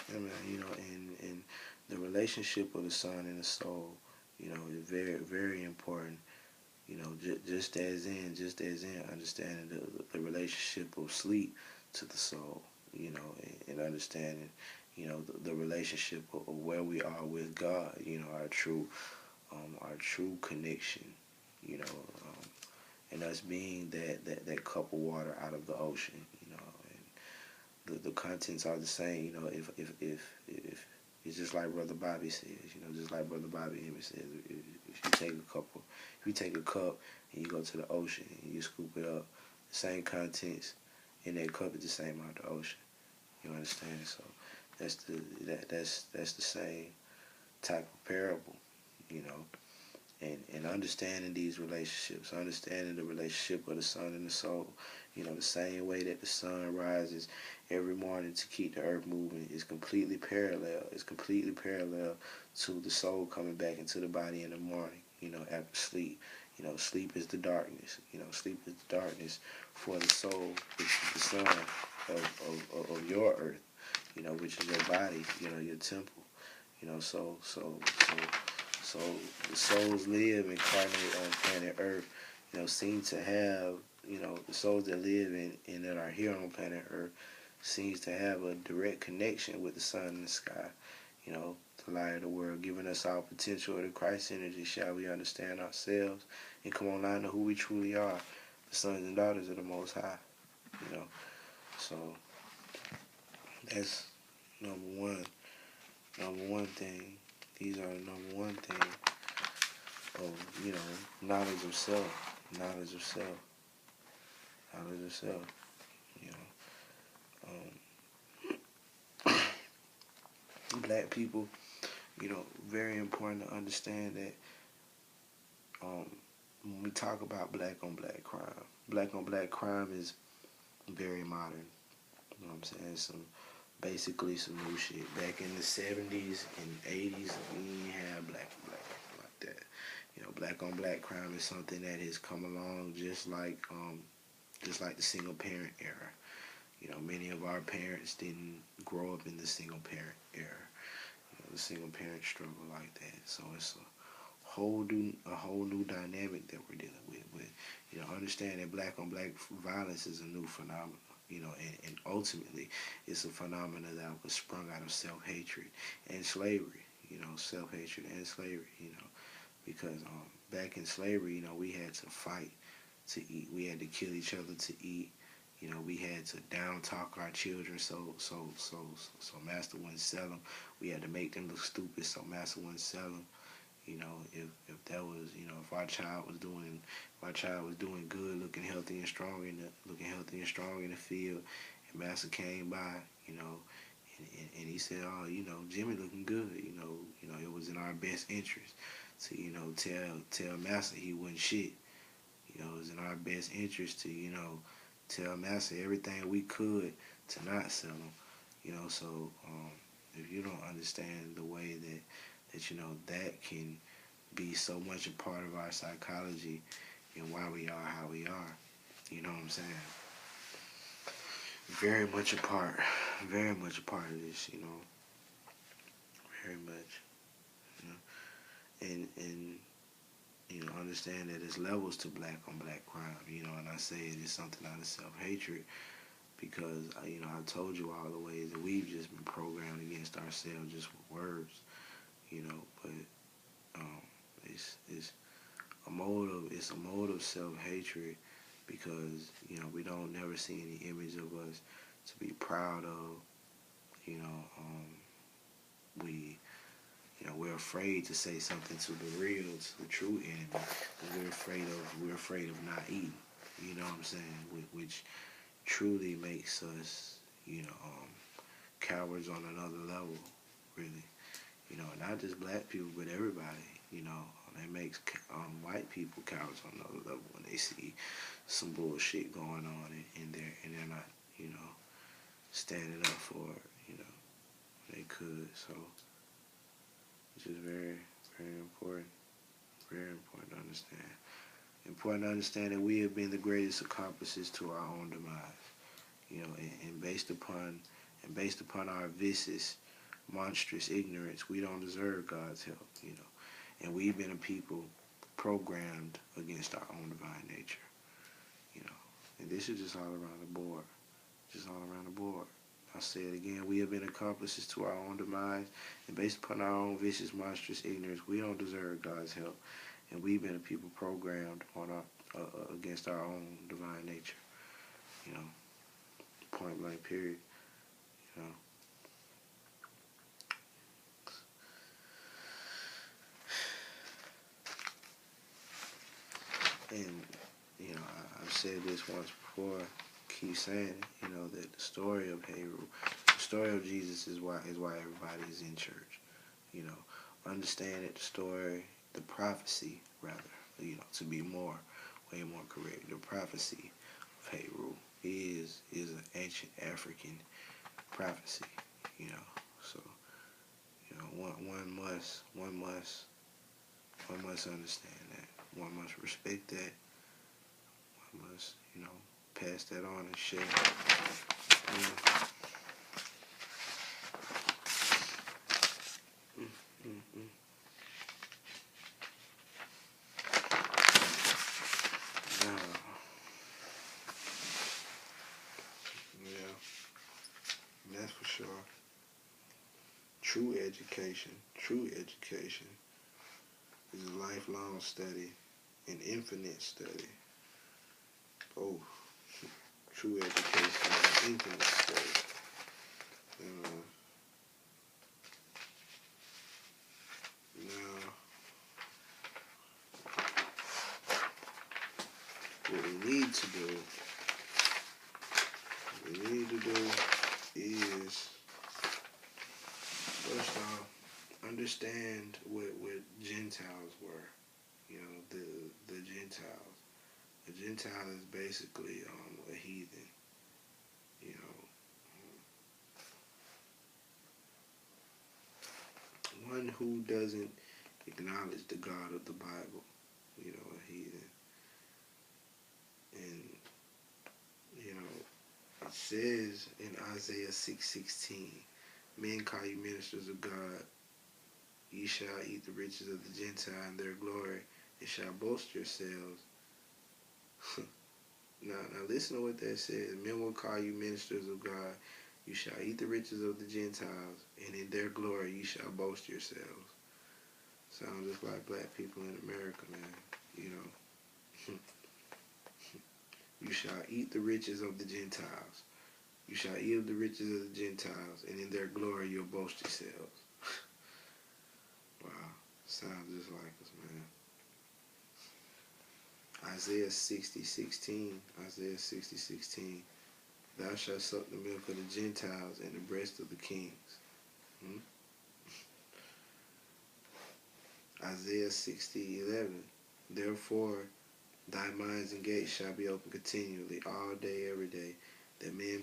Yeah, man, and the relationship of the son and the soul, is very, very important. Just as in understanding the relationship of sleep to the soul, and understanding, the relationship of where we are with God, our true connection, you know, and us being that cup of water out of the ocean, and the contents are the same, if it's just like Brother Bobby says, just like Brother Bobby Emmett says, if you take a cup and you go to the ocean and you scoop it up, the same contents in that cup is the same out the ocean. You understand? So that's the same type of parable, you know. And understanding these relationships, understanding the relationship of the sun and the soul, the same way that the sun rises every morning to keep the earth moving is completely parallel. It's completely parallel to the soul coming back into the body in the morning, after sleep. Sleep is the darkness. Sleep is the darkness for the soul, which is the sun of your earth, which is your body, your temple. So the souls live incarnate on planet Earth, seem to have, the souls that live in that are here on planet Earth seems to have a direct connection with the sun and the sky, the light of the world, giving us our potential of the Christ energy. Shall we understand ourselves and come online to who we truly are, the sons and daughters of the Most High, you know. So that's number one. Number one thing. These are the number one thing of, knowledge of self. Knowledge of self. Knowledge of self. You Black people, very important to understand that when we talk about black on black crime is very modern. You know what I'm saying? Basically some new shit. Back in the 70s and 80s, we didn't have black on black like that. Black on black crime is something that has come along just like the single parent era. Many of our parents didn't grow up in the single parent era. The single parent struggle like that. So it's a whole new dynamic that we're dealing with. But understand that black on black violence is a new phenomenon. And ultimately, it's a phenomenon that was sprung out of self-hatred and slavery. Self-hatred and slavery. Because back in slavery, we had to fight to eat. We had to kill each other to eat. We had to down talk our children so master wouldn't sell them. We had to make them look stupid so master wouldn't sell them. If that was, if our child was doing good, looking healthy and strong in the field, and master came by, and he said, oh, Jimmy looking good, it was in our best interest to, tell master he wasn't shit. It was in our best interest to, tell master everything we could to not sell him. So if you don't understand the way that can be so much a part of our psychology and why we are how we are, you know what I'm saying? Very much a part of this, very much, and understand that there's levels to black on black crime, and I say it is something out of self-hatred because, I told you all the ways that we've just been programmed against ourselves just with words, but it's a mode of self-hatred because, we don't never see any image of us to be proud of, we we're afraid to say something to the real, to the true enemy. We're afraid of not eating. You know what I'm saying? Which truly makes us, cowards on another level, really. Not just black people, but everybody. That makes white people cowards on another level when they see some bullshit going on in there, and they're not, standing up for it. They could. So, which is very, very important. Very important to understand. Important to understand that we have been the greatest accomplices to our own demise. And based upon our vices, monstrous ignorance. We don't deserve God's help, And we've been a people programmed against our own divine nature, And this is just all around the board. Just all around the board. I'll say it again. We have been accomplices to our own demise, and based upon our own vicious, monstrous ignorance, we don't deserve God's help, and we've been a people programmed on our against our own divine nature. Point blank. Period. You know. And I've said this once before. Keep saying it. That the story of the story of Jesus is why everybody is in church. Understand that the story, the prophecy, rather, to be way more correct, the prophecy of Heru is an ancient African prophecy. So one must understand that. One must respect that. One must pass that on and share. That's for sure. True education is a lifelong study, an infinite study. Oh, true education is an infinite study. Now, what we need to do is, first off, understand what Gentiles were. The Gentiles. A Gentile is basically a heathen. One who doesn't acknowledge the God of the Bible. A heathen. And it says in Isaiah 6:16, men call you ministers of God. Ye shall eat the riches of the Gentile and their glory, and shall boast yourselves. Now listen to what that says. Men will call you ministers of God. You shall eat the riches of the Gentiles, and in their glory you shall boast yourselves. Sounds just like black people in America, man. You shall eat the riches of the Gentiles. You shall eat of the riches of the Gentiles, and in their glory you'll boast yourselves. Wow. Sounds just like us, man. Isaiah 60:16. Thou shalt suck the milk of the Gentiles and the breast of the kings. Isaiah 60:11. Therefore, thy minds and gates shall be open continually, all day, every day, that men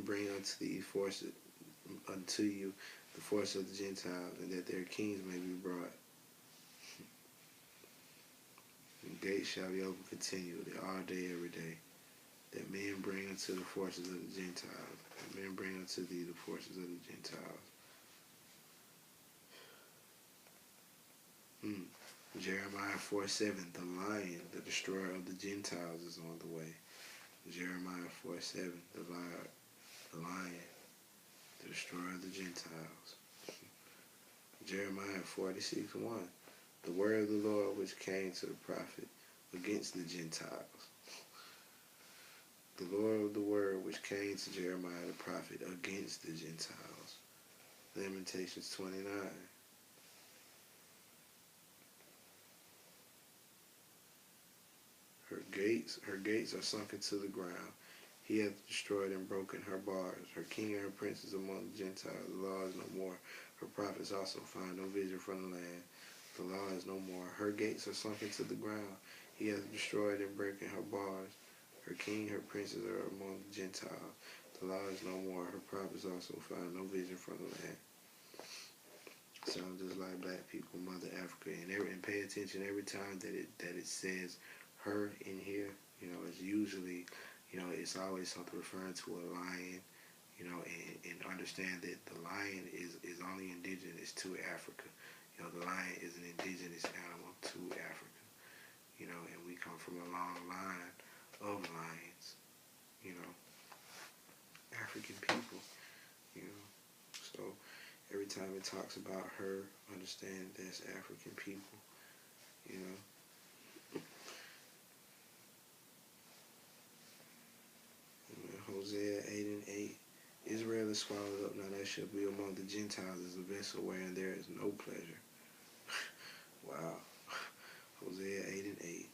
bring unto you the force of the Gentiles, and that their kings may be brought. The gates shall be open continually, all day, every day, that men bring unto the forces of the Gentiles, that men bring unto thee the forces of the Gentiles. Jeremiah 4:7, the lion, the destroyer of the Gentiles, is on the way. Jeremiah 4:7, the lion, the destroyer of the Gentiles. Jeremiah 46:1, the word of the Lord which came to the prophet against the Gentiles. The Lord of the word which came to Jeremiah the prophet against the Gentiles. Lamentations 29. Her gates are sunken to the ground. He hath destroyed and broken her bars. Her king and her princes among the Gentiles. The law is no more. Her prophets also find no vision from the land. The law is no more. Her gates are sunken to the ground. He hath destroyed and broken her bars. Her king, her princes are among the Gentiles. The law is no more. Her prophets also find no vision from the land. Sounds just like black people, Mother Africa, and pay attention every time that it says her in here. It's usually, it's always something referring to a lion, you know, and understand that the lion is only indigenous to Africa. You know, the lion is an indigenous animal to Africa. You know, and we come from a long line of lions. You know, African people. You know, so every time it talks about her, understand that's African people. You know. Hosea 8:8. Israel is swallowed up, now that shall be among the Gentiles as a vessel wherein there is no pleasure. Wow. Hosea 8:8.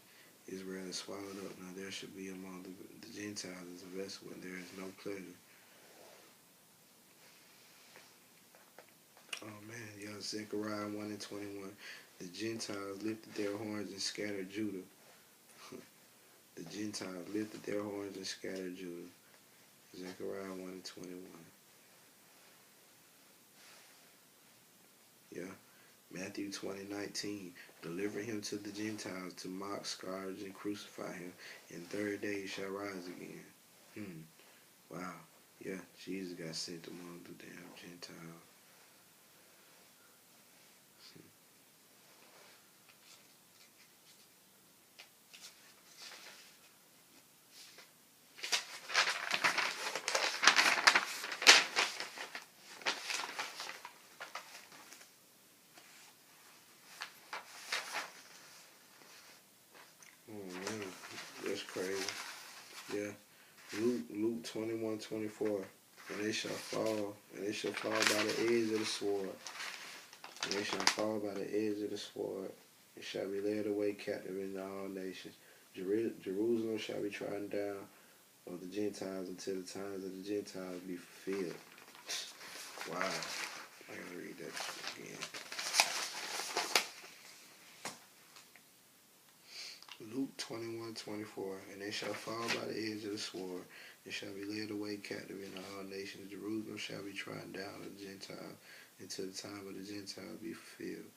Israel is swallowed up, now there shall be among the Gentiles as a vessel when there is no pleasure. Oh man, yeah, Zechariah 1:21. The Gentiles lifted their horns and scattered Judah. The Gentiles lifted their horns and scattered Judah. Zechariah 1:21. Yeah. Matthew 20:19. Deliver him to the Gentiles to mock, scourge, and crucify him. In 3rd day he shall rise again. Wow. Yeah, Jesus got sent among the damn Gentiles. Oh man, that's crazy. Yeah. Luke 21:24. And they shall fall by the edge of the sword. And they shall fall by the edge of the sword. It shall be led away captive into all nations. Jerusalem shall be trodden down of the Gentiles until the times of the Gentiles be fulfilled. Wow. I gotta read that again. Luke 21:24. And they shall fall by the edge of the sword. It shall be led away captive into all nations. Jerusalem shall be trodden down of the Gentiles until the time of the Gentiles be fulfilled.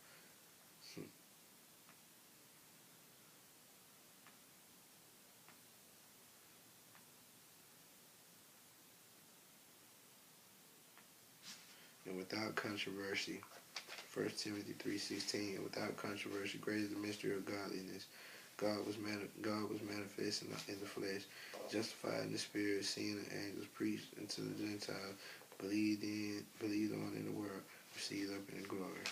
And without controversy, 1 Timothy 3:16. And without controversy, great is the mystery of godliness. God was manifest in the flesh, justified in the spirit, seen the angels, preached unto the Gentiles, believed on in the world, received up in glory.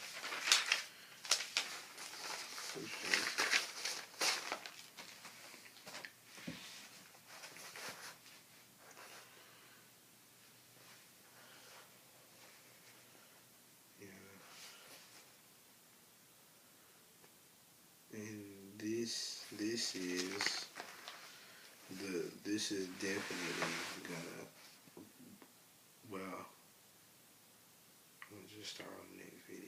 And this is definitely gonna, well, I'm gonna just start on the next video.